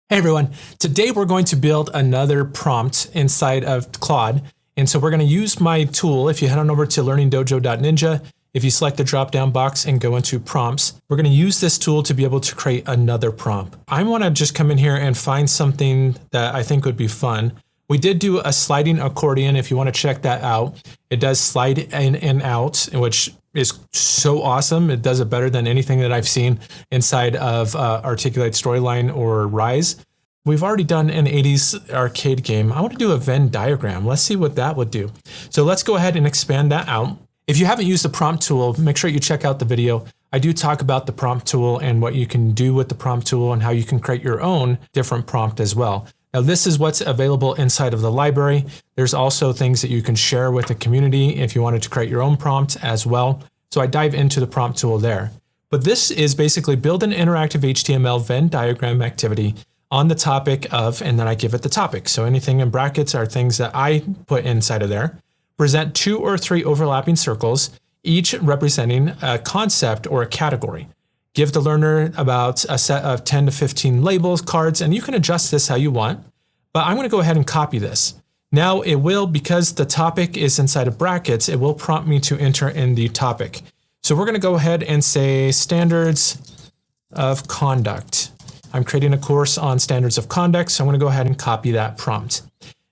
Hey everyone, today we're going to build another prompt inside of Claude. And so we're going to use my tool. If you head on over to learningdojo.ninja, if you select the drop-down box and go into prompts, we're going to use this tool to be able to create another prompt. I want to just come in here and find something that I think would be fun. We did do a sliding accordion. If you want to check that out, it does slide in and out, which is so awesome. It does it better than anything that I've seen inside of Articulate Storyline or Rise. We've already done an 80s arcade game. I want to do a Venn diagram. Let's see what that would do. So let's go ahead and expand that out. If you haven't used the prompt tool, make sure you check out the video. I do talk about the prompt tool and what you can do with the prompt tool and how you can create your own different prompt as well. Now, this is what's available inside of the library. There's also things that you can share with the community if you wanted to create your own prompt as well. So I dive into the prompt tool there. But this is basically build an interactive HTML Venn diagram activity on the topic of, and then I give it the topic. So anything in brackets are things that I put inside of there. Present 2 or 3 overlapping circles, each representing a concept or a category. Give the learner about a set of 10 to 15 labels, cards, and you can adjust this how you want. But I'm going to go ahead and copy this. Now it will, because the topic is inside of brackets, it will prompt me to enter in the topic. So we're going to go ahead and say standards of conduct. I'm creating a course on standards of conduct, so I'm going to go ahead and copy that prompt.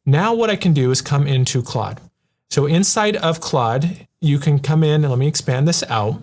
Now what I can do is come into Claude. So inside of Claude, you can come in, and let me expand this out.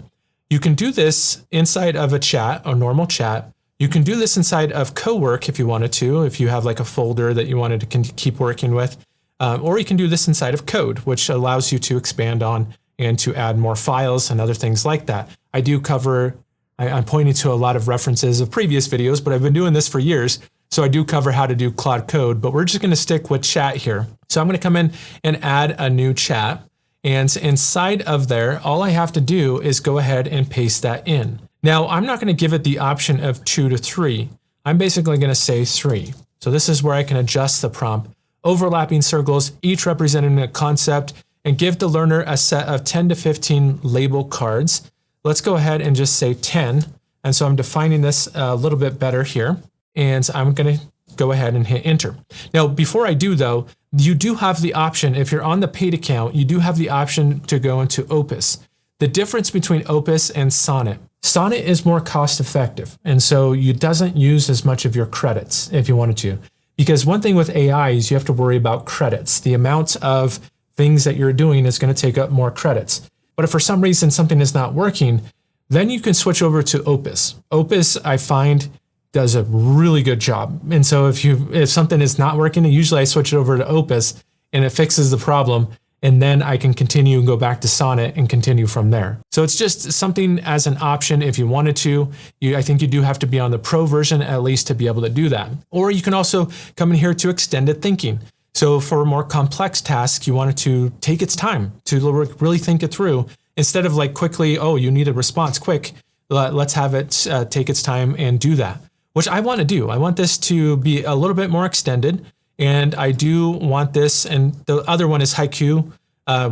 You can do this inside of a chat, a normal chat. You can do this inside of co-work if you wanted to, if you have like a folder that you wanted to keep working with. Or you can do this inside of code, which allows you to expand on and to add more files and other things like that. I do cover, I'm pointing to a lot of references of previous videos, but I've been doing this for years. So I do cover how to do Claude Code, but we're just going to stick with chat here. So I'm going to come in and add a new chat. And inside of there, all I have to do is go ahead and paste that in. Now, I'm not going to give it the option of 2 to 3. I'm basically going to say 3. So this is where I can adjust the prompt. Overlapping circles, each representing a concept, and give the learner a set of 10 to 15 label cards. Let's go ahead and just say 10. And so I'm defining this a little bit better here. And I'm going to go ahead and hit enter. Now, before I do though, you do have the option, if you're on the paid account, you do have the option to go into Opus. The difference between Opus and Sonnet. Sonnet is more cost effective. And so it doesn't use as much of your credits if you wanted to. Because one thing with AI is you have to worry about credits. The amount of things that you're doing is going to take up more credits. But if for some reason something is not working, then you can switch over to Opus. Opus, I find, does a really good job. And so if something is not working, usually I switch it over to Opus and it fixes the problem. And then I can continue and go back to Sonnet and continue from there. So it's just something as an option if you wanted to. I think you do have to be on the pro version at least to be able to do that. Or you can also come in here to extended thinking. So for more complex tasks, you wanted to take its time to really think it through. Instead of like quickly, oh, you need a response quick, let's have it take its time and do that. Which I want to do. I want this to be a little bit more extended. And I do want this, and the other one is Haiku,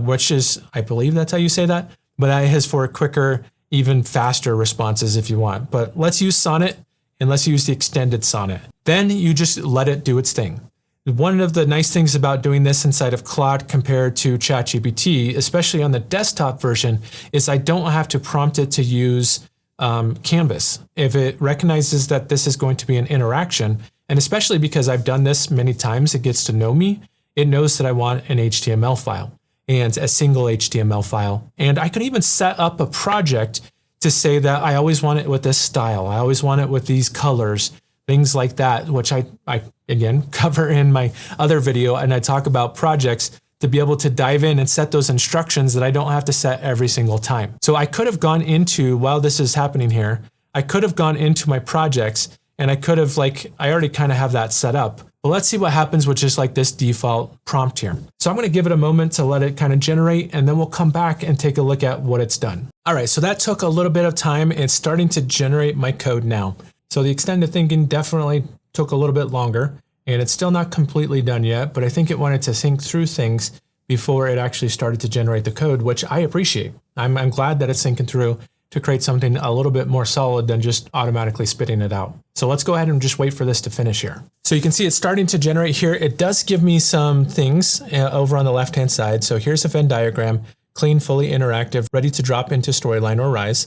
which is, I believe that's how you say that, but that is for quicker, even faster responses if you want. But let's use Sonnet and let's use the extended Sonnet. Then you just let it do its thing. One of the nice things about doing this inside of Claude compared to ChatGPT, especially on the desktop version, is I don't have to prompt it to use Canvas. If it recognizes that this is going to be an interaction, and especially because I've done this many times, it gets to know me, it knows that I want an HTML file and a single HTML file. And I can even set up a project to say that I always want it with this style. I always want it with these colors, things like that, which I again, cover in my other video. And I talk about projects to be able to dive in and set those instructions that I don't have to set every single time. So I could have gone into, while this is happening here, I could have gone into my projects and I could have I already kind of have that set up. But let's see what happens with just like this default prompt here. So I'm going to give it a moment to let it kind of generate, and then we'll come back and take a look at what it's done. All right, so that took a little bit of time. It's starting to generate my code now. So the extended thinking definitely took a little bit longer. And it's still not completely done yet, but I think it wanted to think through things before it actually started to generate the code, which I appreciate. I'm glad that it's thinking through to create something a little bit more solid than just automatically spitting it out. So let's go ahead and just wait for this to finish here. So you can see it's starting to generate here. It does give me some things over on the left-hand side. So here's a Venn diagram, clean, fully interactive, ready to drop into Storyline or Rise.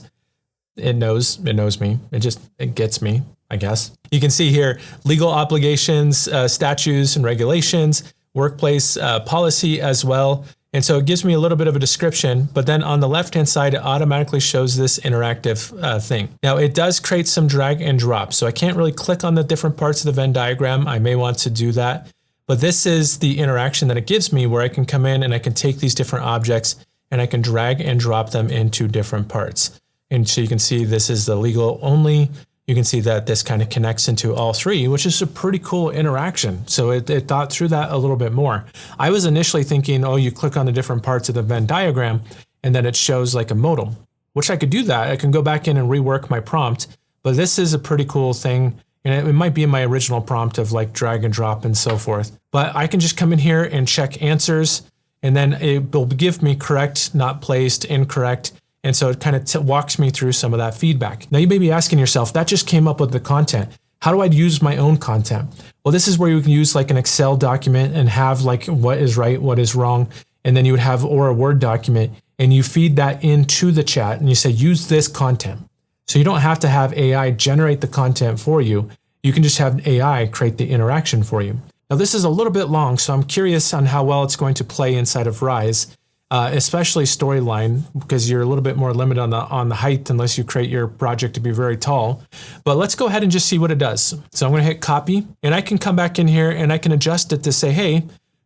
It knows me. It gets me, I guess. You can see here, legal obligations, statutes and regulations, workplace policy as well. And so it gives me a little bit of a description, but then on the left-hand side, it automatically shows this interactive thing. Now it does create some drag and drop. So I can't really click on the different parts of the Venn diagram. I may want to do that, but this is the interaction that it gives me where I can come in and I can take these different objects and I can drag and drop them into different parts. And so you can see this is the legal only. You can see that this kind of connects into all three, which is a pretty cool interaction. So it thought through that a little bit more. I was initially thinking, oh, you click on the different parts of the Venn diagram and then it shows like a modal, which I could do that. I can go back in and rework my prompt, but this is a pretty cool thing. And it might be in my original prompt of like drag and drop and so forth. But I can just come in here and check answers, and then it will give me correct, not placed, incorrect. And so it kind of walks me through some of that feedback. Now you may be asking yourself, that just came up with the content. How do I use my own content? Well, this is where you can use like an Excel document and have like what is right, what is wrong. And then you would have, or a Word document, and you feed that into the chat and you say, use this content. So you don't have to have AI generate the content for you. You can just have AI create the interaction for you. Now this is a little bit long, so I'm curious on how well it's going to play inside of Rise. Especially Storyline, because you're a little bit more limited on the height unless you create your project to be very tall. But let's go ahead and just see what it does. So I'm going to hit copy, and I can come back in here and I can adjust it to say, hey,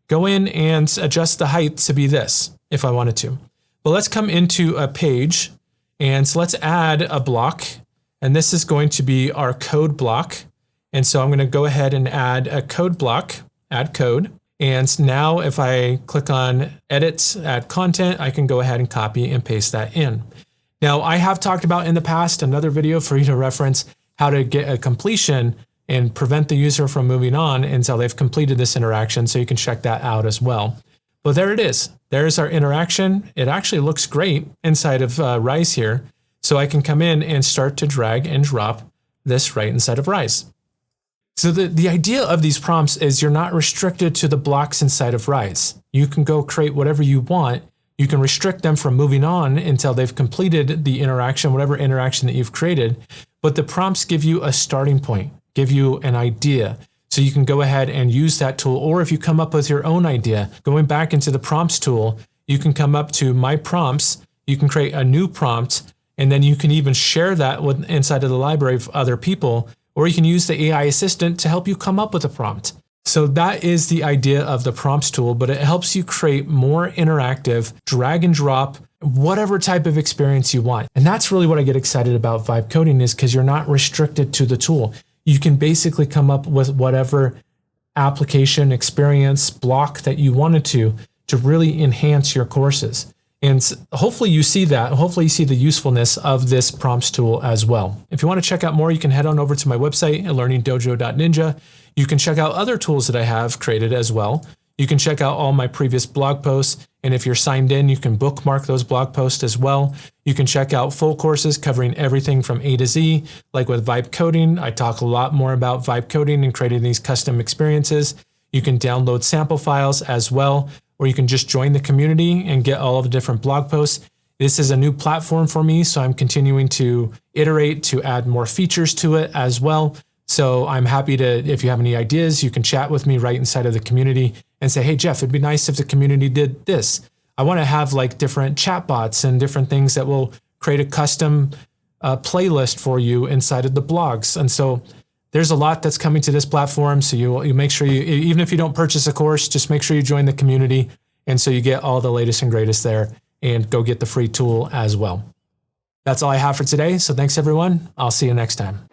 go in and adjust the height to be this if I wanted to. But let's come into a page, and so let's add a block, and this is going to be our code block. And so I'm going to go ahead and add a code block, add code. And now if I click on edit, add content, I can go ahead and copy and paste that in. Now I have talked about in the past, another video for you to reference, how to get a completion and prevent the user from moving on until they've completed this interaction. So you can check that out as well. But there it is. There's our interaction. It actually looks great inside of Rise here. So I can come in and start to drag and drop this right inside of Rise. So the idea of these prompts is you're not restricted to the blocks inside of Rise. You can go create whatever you want. You can restrict them from moving on until they've completed the interaction, whatever interaction that you've created. But the prompts give you a starting point, give you an idea. So you can go ahead and use that tool. Or if you come up with your own idea, going back into the prompts tool, you can come up to My Prompts. You can create a new prompt, and then you can even share that with inside of the library of other people. Or you can use the AI assistant to help you come up with a prompt. So that is the idea of the prompts tool, but it helps you create more interactive, drag and drop, whatever type of experience you want. And that's really what I get excited about vibe coding, is because you're not restricted to the tool. You can basically come up with whatever application, experience, block that you wanted to really enhance your courses. And hopefully you see that. Hopefully you see the usefulness of this prompts tool as well. If you want to check out more, you can head on over to my website at learningdojo.ninja. You can check out other tools that I have created as well. You can check out all my previous blog posts. And if you're signed in, you can bookmark those blog posts as well. You can check out full courses covering everything from A to Z. Like with vibe coding, I talk a lot more about vibe coding and creating these custom experiences. You can download sample files as well, or you can just join the community and get all of the different blog posts. This is a new platform for me, so I'm continuing to iterate to add more features to it as well. So I'm happy to, if you have any ideas, you can chat with me right inside of the community and say, hey, Jeff, it'd be nice if the community did this. I want to have like different chatbots and different things that will create a custom playlist for you inside of the blogs. And so there's a lot that's coming to this platform. So you make sure you, even if you don't purchase a course, just make sure you join the community. And so you get all the latest and greatest there, and go get the free tool as well. That's all I have for today. So thanks everyone. I'll see you next time.